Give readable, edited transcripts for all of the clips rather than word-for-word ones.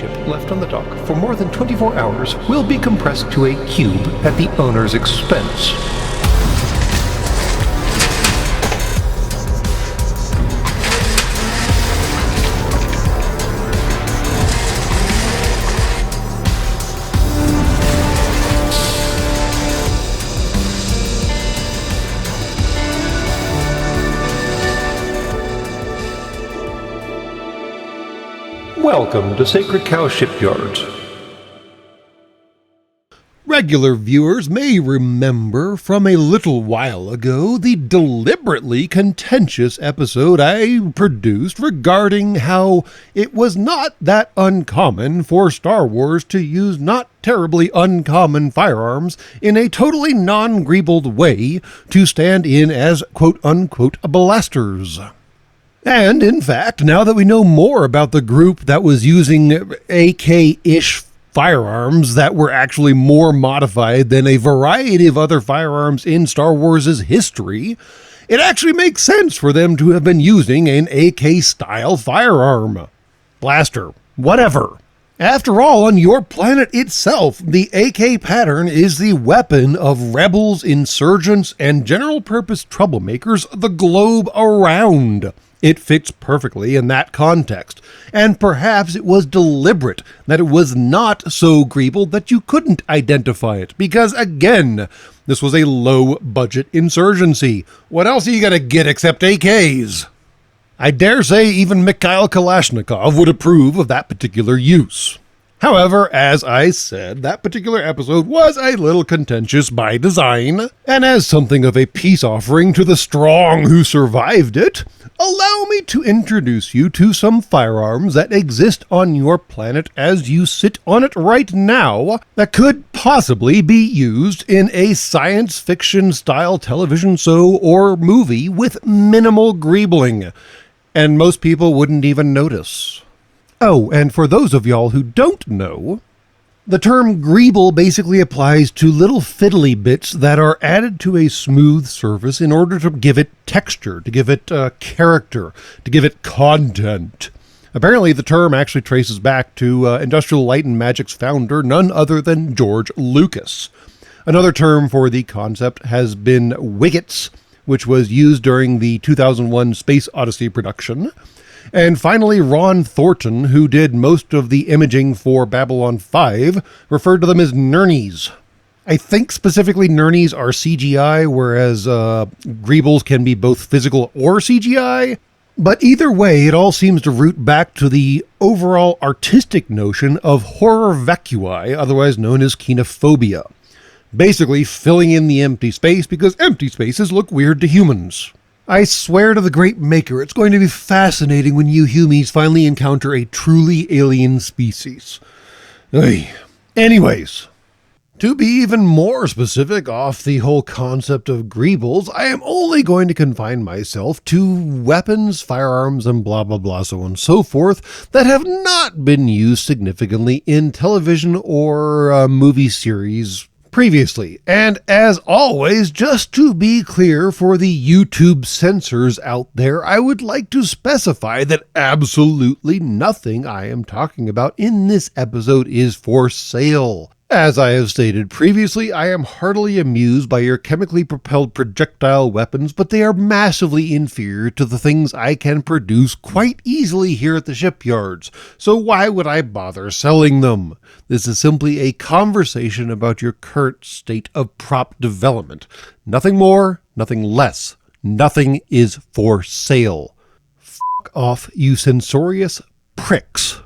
ship left on the dock for more than 24 hours will be compressed to a cube at the owner's expense. Welcome to Sacred Cow Shipyards. Regular viewers may remember from a little while ago the deliberately contentious episode I produced regarding how it was not that uncommon for Star Wars to use not terribly uncommon firearms in a totally non-greebled way to stand in as quote-unquote blasters. And, in fact, now that we know more about the group that was using AK-ish firearms that were actually more modified than a variety of other firearms in Star Wars' history, it actually makes sense for them to have been using an AK-style firearm. Blaster. Whatever. After all, on your planet itself, the AK pattern is the weapon of rebels, insurgents, and general-purpose troublemakers the globe around. It fits perfectly in that context, and perhaps it was deliberate that it was not so greeble that you couldn't identify it, because again, this was a low-budget insurgency. What else are you gonna get except AKs? I dare say even Mikhail Kalashnikov would approve of that particular use. However, as I said, that particular episode was a little contentious by design, and as something of a peace offering to the strong who survived it, allow me to introduce you to some firearms that exist on your planet as you sit on it right now that could possibly be used in a science fiction style television show or movie with minimal greebling, and most people wouldn't even notice. Oh, and for those of y'all who don't know, the term greeble basically applies to little fiddly bits that are added to a smooth surface in order to give it texture, to give it character, to give it content. Apparently the term actually traces back to Industrial Light and Magic's founder, none other than George Lucas. Another term for the concept has been wiggets, which was used during the 2001 Space Odyssey production. And finally, Ron Thornton, who did most of the imaging for Babylon 5, referred to them as nernies. I think specifically nernies are CGI, whereas greebles can be both physical or CGI. But either way, it all seems to root back to the overall artistic notion of horror vacui, otherwise known as kenophobia. Basically, filling in the empty space because empty spaces look weird to humans. I swear to the Great Maker, it's going to be fascinating when you humies finally encounter a truly alien species. Anyways, to be even more specific off the whole concept of greebles, I am only going to confine myself to weapons, firearms, and blah blah blah, so on and so forth, that have not been used significantly in television or movie series previously. And as always, just to be clear for the YouTube censors out there, I would like to specify that absolutely nothing I am talking about in this episode is for sale. As I have stated previously, I am heartily amused by your chemically propelled projectile weapons, but they are massively inferior to the things I can produce quite easily here at the shipyards, so why would I bother selling them? This is simply a conversation about your current state of prop development. Nothing more, nothing less. Nothing is for sale. Fuck off, you censorious pricks.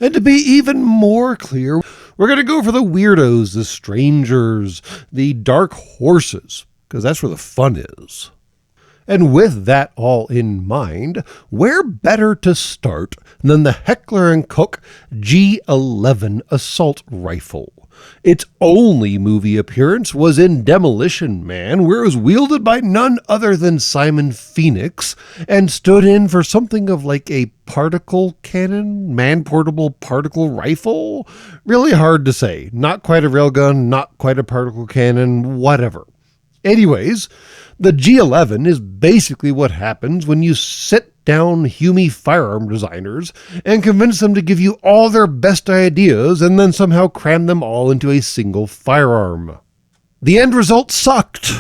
And to be even more clear, we're going to go for the weirdos, the strangers, the dark horses, because that's where the fun is. And with that all in mind, where better to start than the Heckler Koch G11 assault rifle? Its only movie appearance was in Demolition Man, where it was wielded by none other than Simon Phoenix, and stood in for something of like a particle cannon, man-portable particle rifle? Really hard to say. Not quite a railgun, not quite a particle cannon, whatever. Anyways, the G11 is basically what happens when you sit down Hume firearm designers and convince them to give you all their best ideas and then somehow cram them all into a single firearm. The end result sucked.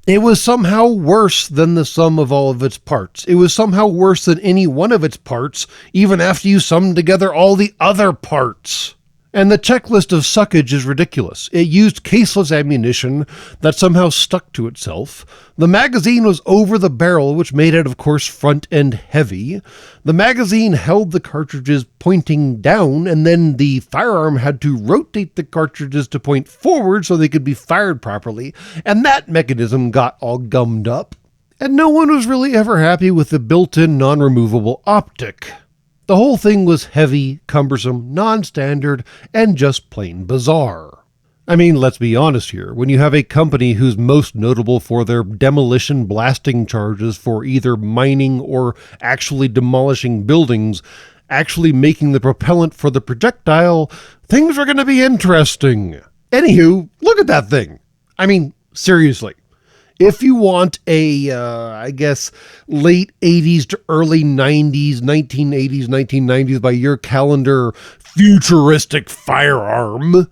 It was somehow worse than the sum of all of its parts. It was somehow worse than any one of its parts, even after you summed together all the other parts. And the checklist of suckage is ridiculous. It used caseless ammunition that somehow stuck to itself. The magazine was over the barrel, which made it, of course, front-end heavy. The magazine held the cartridges pointing down, and then the firearm had to rotate the cartridges to point forward so they could be fired properly, and that mechanism got all gummed up. And no one was really ever happy with the built-in non-removable optic. The whole thing was heavy, cumbersome, non-standard, and just plain bizarre. I mean, let's be honest here. When you have a company who's most notable for their demolition blasting charges for either mining or actually demolishing buildings, actually making the propellant for the projectile, things are going to be interesting. Anywho, look at that thing. I mean, seriously. If you want a, late 80s to early 90s, 1980s, 1990s by your calendar, futuristic firearm,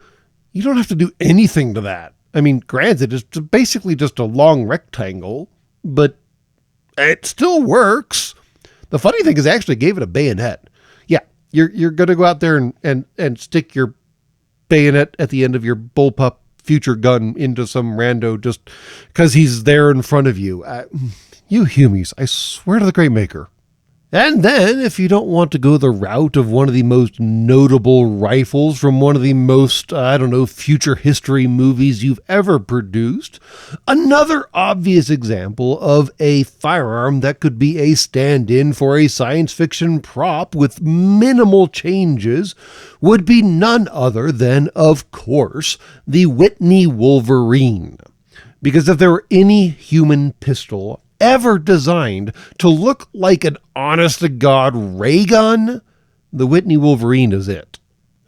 you don't have to do anything to that. I mean, granted, it's basically just a long rectangle, but it still works. The funny thing is I actually gave it a bayonet. Yeah, you're going to go out there and stick your bayonet at the end of your bullpup future gun into some rando just because he's there in front of you. You Humies, I swear to the great maker. And then, if you don't want to go the route of one of the most notable rifles from one of the most, future history movies you've ever produced, another obvious example of a firearm that could be a stand-in for a science fiction prop with minimal changes would be none other than, of course, the Whitney Wolverine. Because if there were any human pistol ever designed to look like an honest-to-God ray gun, the Whitney Wolverine is it.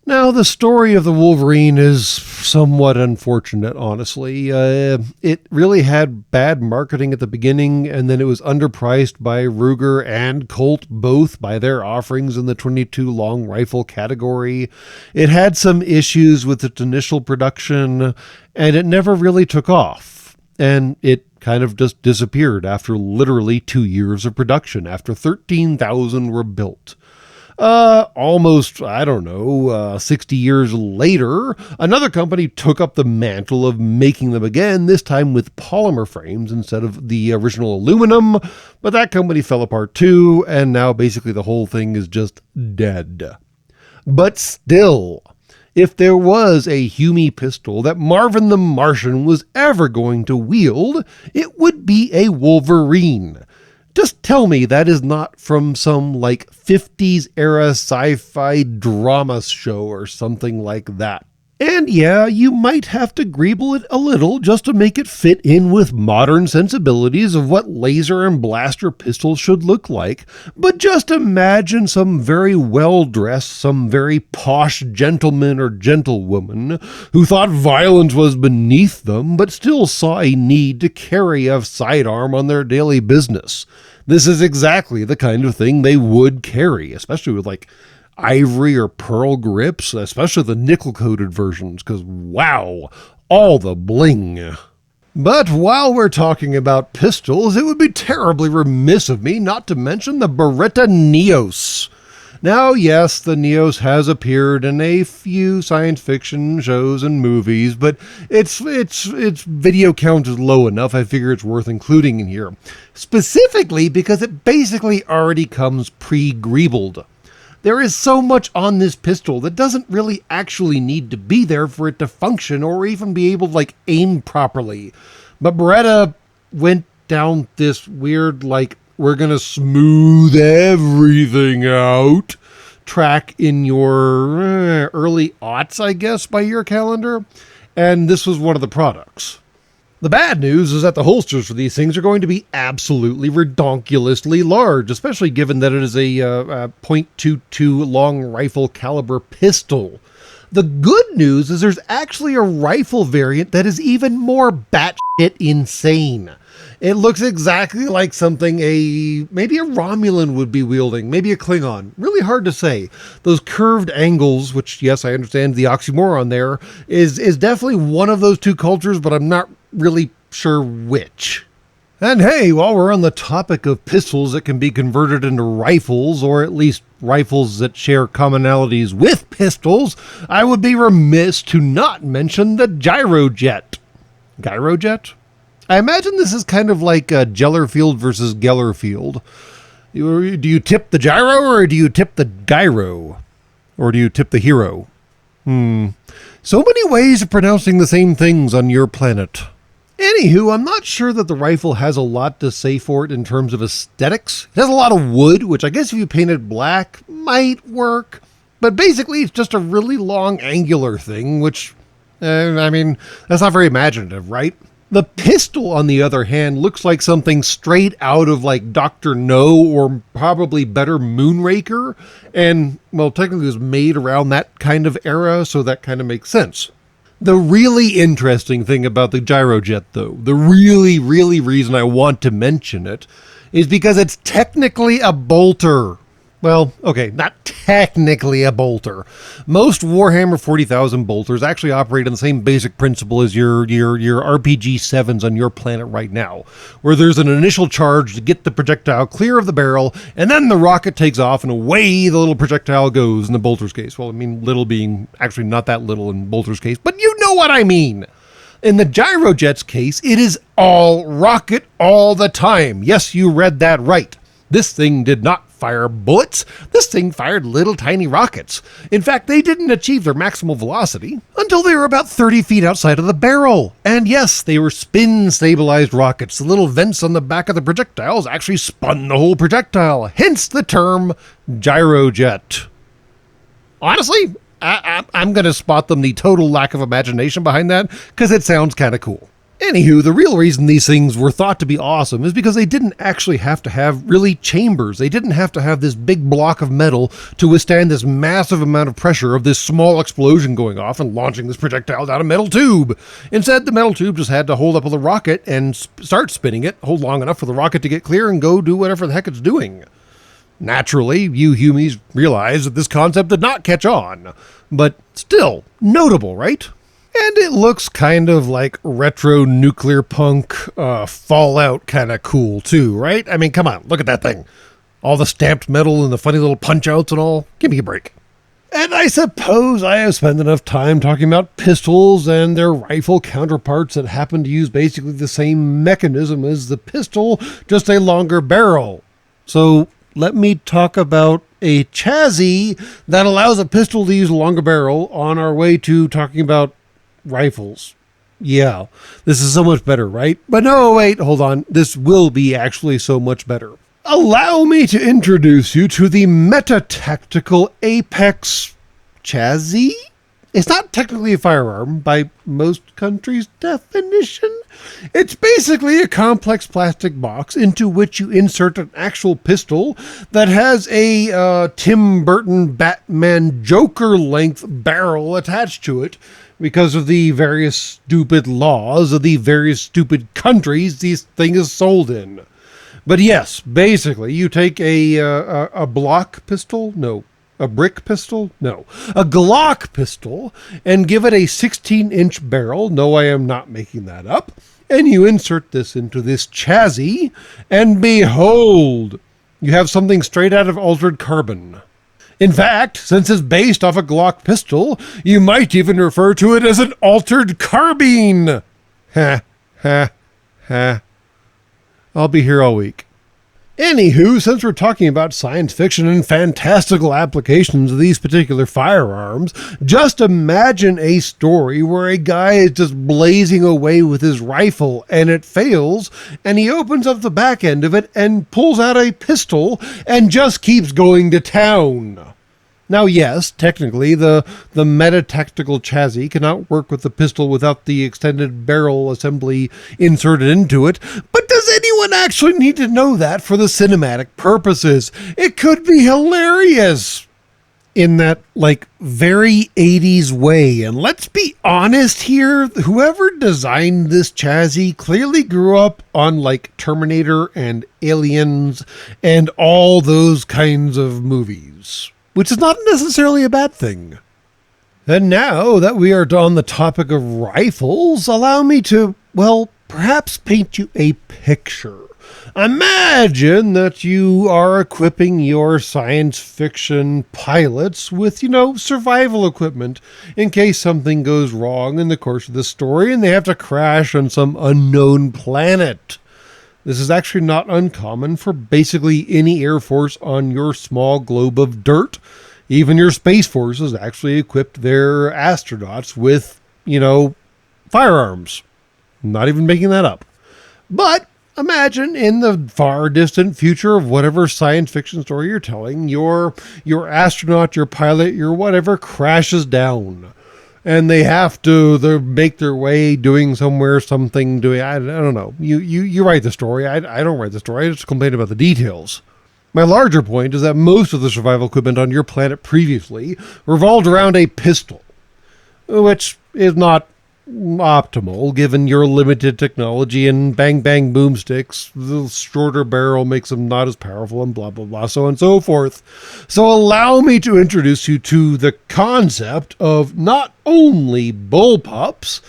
Now, the story of the Wolverine is somewhat unfortunate, honestly. It really had bad marketing at the beginning, and then it was underpriced by Ruger and Colt, both by their offerings in the 22 long rifle category. It had some issues with its initial production, and it never really took off. And it kind of just disappeared after literally 2 years of production, after 13,000 were built. Almost, 60 years later, another company took up the mantle of making them again, this time with polymer frames instead of the original aluminum, but that company fell apart too, and now basically the whole thing is just dead. But still, if there was a Hume pistol that Marvin the Martian was ever going to wield, it would be a Wolverine. Just tell me that is not from some 50s era sci-fi drama show or something like that. And yeah, you might have to greeble it a little just to make it fit in with modern sensibilities of what laser and blaster pistols should look like, but just imagine some very well-dressed, some very posh gentleman or gentlewoman who thought violence was beneath them, but still saw a need to carry a sidearm on their daily business. This is exactly the kind of thing they would carry, especially with ivory or pearl grips, especially the nickel-coated versions, because wow, all the bling. But while we're talking about pistols, it would be terribly remiss of me not to mention the Beretta Neos. Now, yes, the Neos has appeared in a few science fiction shows and movies, but its video count is low enough, I figure it's worth including in here. Specifically because it basically already comes pre-greebled. There is so much on this pistol that doesn't really actually need to be there for it to function or even be able to aim properly. But Beretta went down this weird we're gonna smooth everything out track in your early aughts, I guess, by your calendar. And this was one of the products. The bad news is that the holsters for these things are going to be absolutely redonkulously large, especially given that it is a .22 long rifle caliber pistol. The good news is there's actually a rifle variant that is even more batshit insane. It looks exactly like something maybe a Romulan would be wielding, maybe a Klingon. Really hard to say. Those curved angles, which, yes, I understand the oxymoron there, is definitely one of those two cultures, but I'm not really sure which. And hey, while we're on the topic of pistols that can be converted into rifles, or at least rifles that share commonalities with pistols, I would be remiss to not mention the Gyrojet. Gyrojet? I imagine this is kind of like Jellerfield versus Gellerfield. Do you tip the gyro, or do you tip the gyro? Or do you tip the hero? So many ways of pronouncing the same things on your planet. Anywho, I'm not sure that the rifle has a lot to say for it in terms of aesthetics. It has a lot of wood, which I guess if you painted black might work. But basically, it's just a really long angular thing, which, I mean, that's not very imaginative, right? The pistol, on the other hand, looks like something straight out of like Dr. No, or probably better Moonraker. And, well, technically it was made around that kind of era, so that kind of makes sense. The really interesting thing about the Gyrojet, though, the really reason I want to mention it, is because it's technically a bolter. Well, okay, not technically a bolter. Most Warhammer 40,000 bolters actually operate on the same basic principle as your RPG-7s on your planet right now, where there's an initial charge to get the projectile clear of the barrel, and then the rocket takes off and away the little projectile goes in the bolter's case. Well, I mean, little being actually not that little in bolter's case, but you know what I mean. In the Gyrojet's case, it is all rocket all the time. Yes, you read that right. This thing did not fire bullets. This thing fired little tiny rockets. In fact, they didn't achieve their maximal velocity until they were about 30 feet outside of the barrel. And yes, they were spin-stabilized rockets. The little vents on the back of the projectiles actually spun the whole projectile, hence the term Gyrojet. Honestly, I'm going to spot them the total lack of imagination behind that, because it sounds kind of cool. Anywho, the real reason these things were thought to be awesome is because they didn't actually have to have really chambers. They didn't have to have this big block of metal to withstand this massive amount of pressure of this small explosion going off and launching this projectile down a metal tube. Instead, the metal tube just had to hold up with a rocket and start spinning it, hold long enough for the rocket to get clear and go do whatever the heck it's doing. Naturally, you humies realize that this concept did not catch on, but still notable, right? And it looks kind of like retro nuclear punk Fallout kind of cool too, right? I mean, come on, look at that thing. All the stamped metal and the funny little punch outs and all. Give me a break. And I suppose I have spent enough time talking about pistols and their rifle counterparts that happen to use basically the same mechanism as the pistol, just a longer barrel. So let me talk about a chassis that allows a pistol to use a longer barrel on our way to talking about rifles. Yeah, this is so much better, right? But no, wait, hold on. This will be actually so much better. Allow me to introduce you to the Meta-Tactical Apex chassis. It's not technically a firearm by most countries' definition. It's basically a complex plastic box into which you insert an actual pistol that has a Tim Burton Batman Joker length barrel attached to it, because of the various stupid laws of the various stupid countries these things is sold in. But yes, basically, you take a block pistol? No. A brick pistol? No. A Glock pistol, and give it a 16-inch barrel. No, I am not making that up. And you insert this into this chassis, and behold, you have something straight out of Altered Carbon. In fact, since it's based off a Glock pistol, you might even refer to it as an altered carbine. Ha, ha, ha. I'll be here all week. Anywho, since we're talking about science fiction and fantastical applications of these particular firearms, just imagine a story where a guy is just blazing away with his rifle and it fails, and he opens up the back end of it and pulls out a pistol and just keeps going to town. Now, yes, technically, the Meta-Tactical chassis cannot work with the pistol without the extended barrel assembly inserted into it, but does anyone actually need to know that for the cinematic purposes? It could be hilarious. in that, like, very 80s way. And let's be honest here, whoever designed this chassis clearly grew up on, like, Terminator and Aliens and all those kinds of movies, which is not necessarily a bad thing. And now that we are on the topic of rifles, allow me to, well, perhaps paint you a picture. Imagine that you are equipping your science fiction pilots with, survival equipment in case something goes wrong in the course of the story and they have to crash on some unknown planet. This is actually not uncommon for basically any Air Force on your small globe of dirt. Even your Space Forces actually equipped their astronauts with, firearms. Not even making that up. But imagine in the far distant future of whatever science fiction story you're telling, your astronaut, your pilot, your whatever crashes down. And they have to make their way doing something, I don't know. You write the story. I don't write the story. I just complain about the details. My larger point is that most of the survival equipment on your planet previously revolved around a pistol, which is not optimal given your limited technology and bang-bang-boomsticks. The shorter barrel makes them not as powerful and blah, blah, blah, so on and so forth. So allow me to introduce you to the concept of not only bullpups,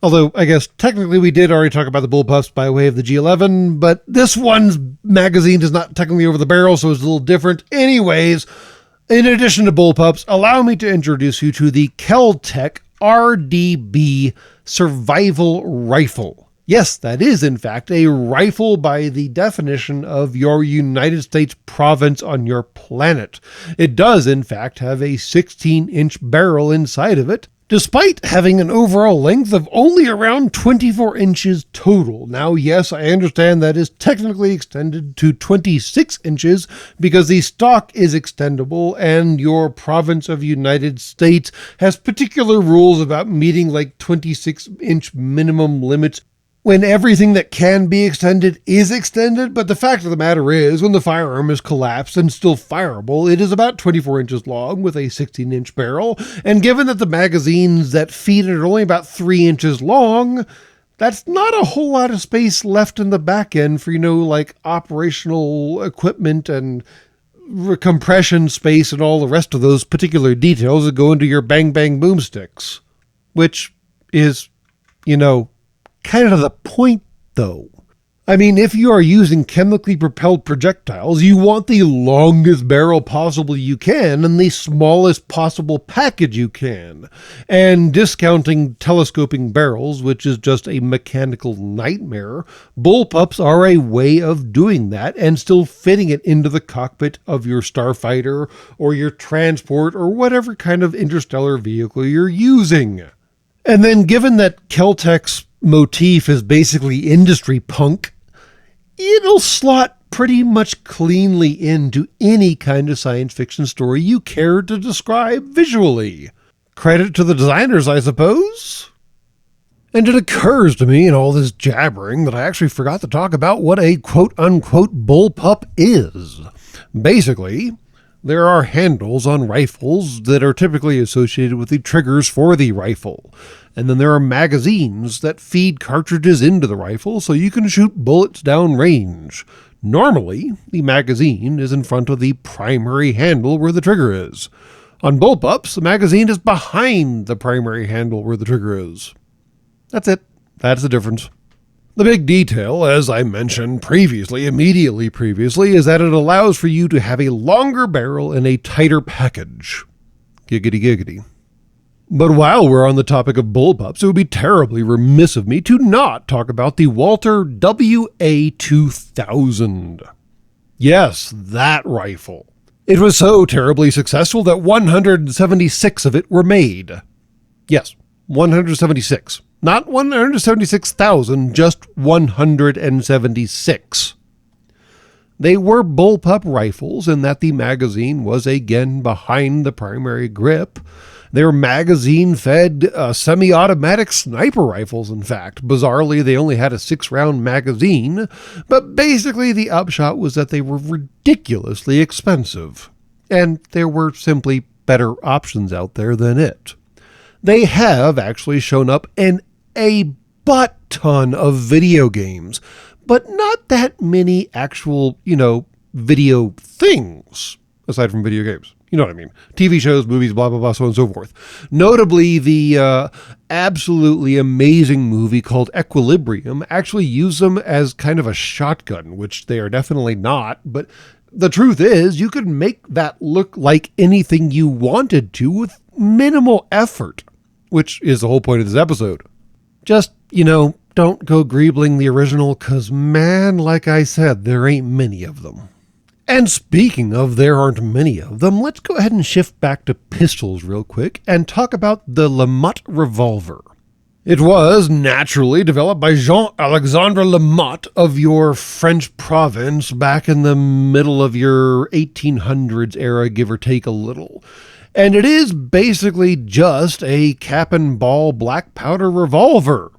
although I guess technically we did already talk about the bullpups by way of the G11, but this one's magazine is not technically over the barrel, so it's a little different. Anyways, in addition to bullpups, allow me to introduce you to the Kel-Tec RDB survival rifle. Yes, that is in fact a rifle by the definition of your United States province on your planet. It does in fact have a 16-inch barrel inside of it, despite having an overall length of only around 24 inches total. Now, yes, I understand that is technically extended to 26 inches because the stock is extendable and your province of United States has particular rules about meeting like 26-inch minimum limits when everything that can be extended is extended. But the fact of the matter is, when the firearm is collapsed and still fireable, it is about 24 inches long with a 16-inch barrel. And given that the magazines that feed it are only about 3 inches long, that's not a whole lot of space left in the back end for, like operational equipment and compression space and all the rest of those particular details that go into your bang-bang-boomsticks. Which is, kind of the point, though. I mean, if you are using chemically propelled projectiles, you want the longest barrel possible you can and the smallest possible package you can. And discounting telescoping barrels, which is just a mechanical nightmare, bullpups are a way of doing that and still fitting it into the cockpit of your starfighter or your transport or whatever kind of interstellar vehicle you're using. And then given that Kel-Tec's motif is basically industry punk, it'll slot pretty much cleanly into any kind of science fiction story you care to describe visually. Credit to the designers, I suppose. And it occurs to me in all this jabbering that I actually forgot to talk about what a quote-unquote bullpup is. Basically, there are handles on rifles that are typically associated with the triggers for the rifle. And then there are magazines that feed cartridges into the rifle so you can shoot bullets down range. Normally, the magazine is in front of the primary handle where the trigger is. On bullpups, the magazine is behind the primary handle where the trigger is. That's it. That's the difference. The big detail, as I mentioned immediately previously, is that it allows for you to have a longer barrel and a tighter package. Giggity giggity. But while we're on the topic of bullpups, it would be terribly remiss of me to not talk about the Walther WA-2000. Yes, that rifle. It was so terribly successful that 176 of it were made. Yes, 176. Not 176,000, just 176. They were bullpup rifles in that the magazine was again behind the primary grip. They were magazine-fed semi-automatic sniper rifles, in fact. Bizarrely, they only had a 6-round magazine, but basically the upshot was that they were ridiculously expensive. And there were simply better options out there than it. They have actually shown up in a butt ton of video games, but not that many actual, video things aside from video games. You know what I mean? TV shows, movies, blah, blah, blah, so on and so forth. Notably, the absolutely amazing movie called Equilibrium actually used them as kind of a shotgun, which they are definitely not. But the truth is, you could make that look like anything you wanted to with minimal effort, which is the whole point of this episode. Just, don't go greebling the original, because man, like I said, there ain't many of them. And speaking of there aren't many of them, let's go ahead and shift back to pistols real quick and talk about the LeMat Revolver. It was naturally developed by Jean-Alexandre LeMat of your French province back in the middle of your 1800s era, give or take a little. And it is basically just a cap and ball black powder revolver.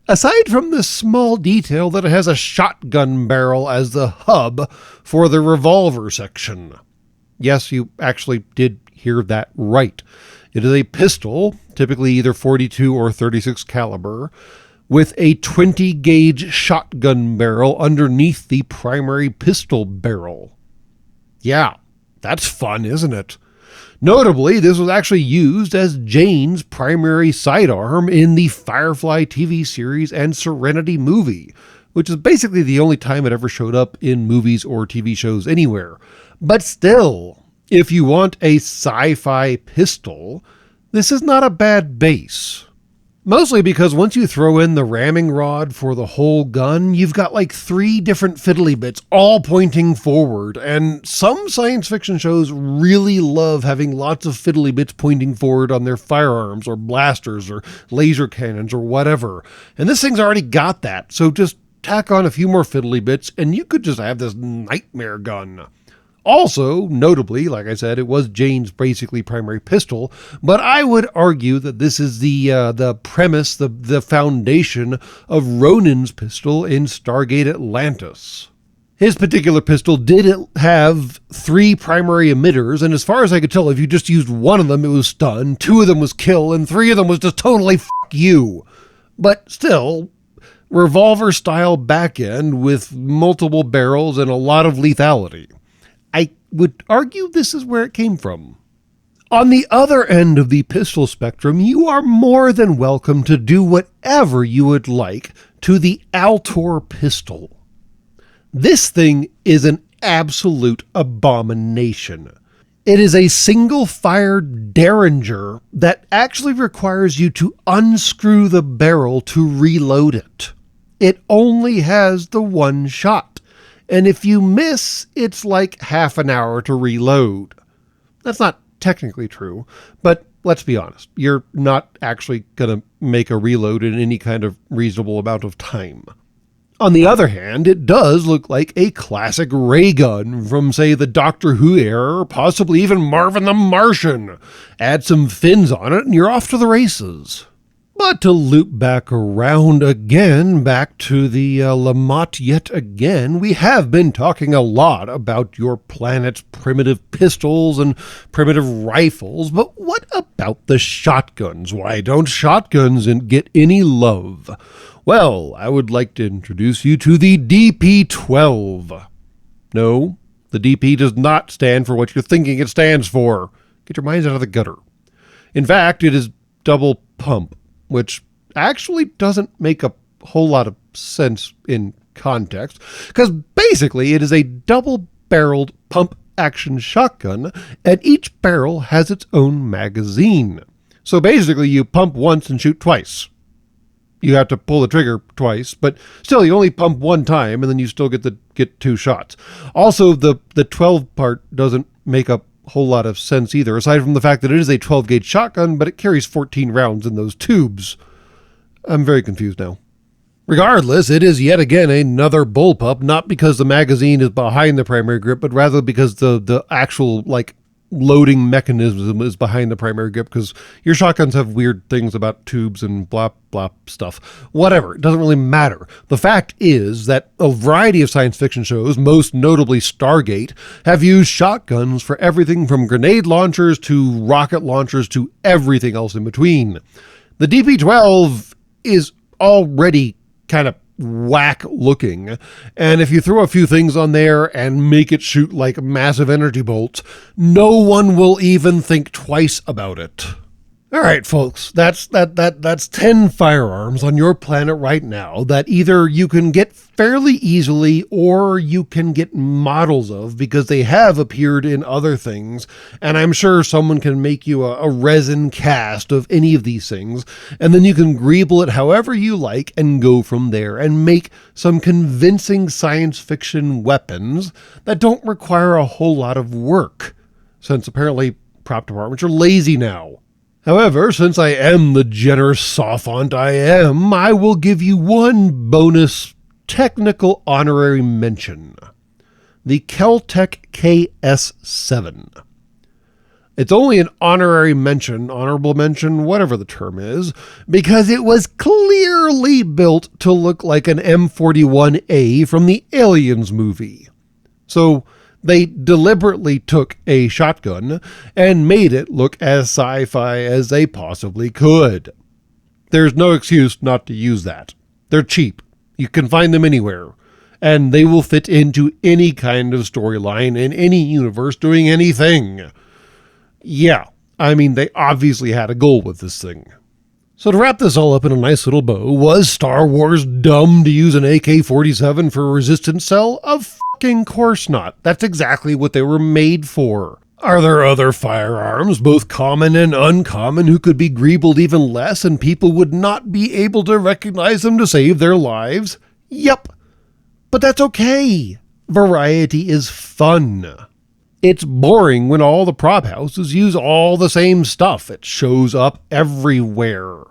Aside from the small detail that it has a shotgun barrel as the hub for the revolver section. Yes, you actually did hear that right. It is a pistol, typically either 42 or 36 caliber, with a 20 gauge shotgun barrel underneath the primary pistol barrel. Yeah, that's fun, isn't it? Notably, this was actually used as Jane's primary sidearm in the Firefly TV series and Serenity movie, which is basically the only time it ever showed up in movies or TV shows anywhere. But still, if you want a sci-fi pistol, this is not a bad base. Mostly because once you throw in the ramming rod for the whole gun, you've got like 3 different fiddly bits all pointing forward, and some science fiction shows really love having lots of fiddly bits pointing forward on their firearms or blasters or laser cannons or whatever. And this thing's already got that, so just tack on a few more fiddly bits and you could just have this nightmare gun. Also, notably, like I said, it was Jane's basically primary pistol, but I would argue that this is the premise, the foundation of Ronin's pistol in Stargate Atlantis. His particular pistol did have 3 primary emitters, and as far as I could tell, if you just used one of them, it was stun, 2 of them was kill, and 3 of them was just totally f*** you. But still, revolver-style back end with multiple barrels and a lot of lethality. I would argue this is where it came from. On the other end of the pistol spectrum, you are more than welcome to do whatever you would like to the Altor pistol. This thing is an absolute abomination. It is a single-fire derringer that actually requires you to unscrew the barrel to reload it. It only has the one shot. And if you miss, it's like half an hour to reload. That's not technically true, but let's be honest. You're not actually going to make a reload in any kind of reasonable amount of time. On the other hand, it does look like a classic ray gun from, say, the Doctor Who era, or possibly even Marvin the Martian. Add some fins on it and you're off to the races. But to loop back around again, back to the LeMat yet again, we have been talking a lot about your planet's primitive pistols and primitive rifles, but what about the shotguns? Why don't shotguns get any love? Well, I would like to introduce you to the DP-12. No, the DP does not stand for what you're thinking it stands for. Get your minds out of the gutter. In fact, it is double pump, which actually doesn't make a whole lot of sense in context, because basically it is a double-barreled pump-action shotgun, and each barrel has its own magazine. So basically you pump once and shoot twice. You have to pull the trigger twice, but still you only pump one time, and then you still get 2 shots. Also, the 12 part doesn't make a whole lot of sense either, aside from the fact that it is a 12-gauge shotgun, but it carries 14 rounds in those tubes. I'm very confused now. Regardless, it is yet again another bullpup, not because the magazine is behind the primary grip, but rather because the actual, loading mechanism is behind the primary grip, because your shotguns have weird things about tubes and blah, blah stuff. Whatever, it doesn't really matter. The fact is that a variety of science fiction shows, most notably Stargate, have used shotguns for everything from grenade launchers to rocket launchers to everything else in between. The DP-12 is already kind of whack looking, and if you throw a few things on there and make it shoot like massive energy bolts, no one will even think twice about it. All right, folks, that's 10 firearms on your planet right now that either you can get fairly easily or you can get models of because they have appeared in other things, and I'm sure someone can make you a resin cast of any of these things, and then you can greeble it however you like and go from there and make some convincing science fiction weapons that don't require a whole lot of work, since apparently prop departments are lazy now. However, since I am the generous sophont I will give you one bonus technical honorary mention. The Kel-Tec KS7. It's only an honorary mention, honorable mention, whatever the term is, because it was clearly built to look like an M41A from the Aliens movie. So they deliberately took a shotgun and made it look as sci-fi as they possibly could. There's no excuse not to use that. They're cheap. You can find them anywhere. And they will fit into any kind of storyline in any universe doing anything. Yeah, I mean, they obviously had a goal with this thing. So to wrap this all up in a nice little bow, was Star Wars dumb to use an AK-47 for a resistance cell? Of fucking course not. That's exactly what they were made for. Are there other firearms, both common and uncommon, who could be greebled even less and people would not be able to recognize them to save their lives? Yep. But that's okay. Variety is fun. It's boring when all the prop houses use all the same stuff. It shows up everywhere.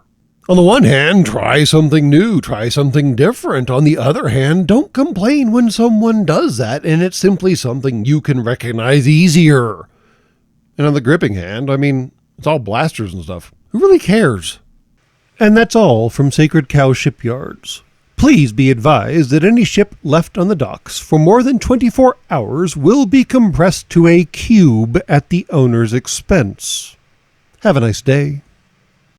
On the one hand, try something new, try something different. On the other hand, don't complain when someone does that and it's simply something you can recognize easier. And on the gripping hand, I mean, it's all blasters and stuff. Who really cares? And that's all from Sacred Cow Shipyards. Please be advised that any ship left on the docks for more than 24 hours will be compressed to a cube at the owner's expense. Have a nice day.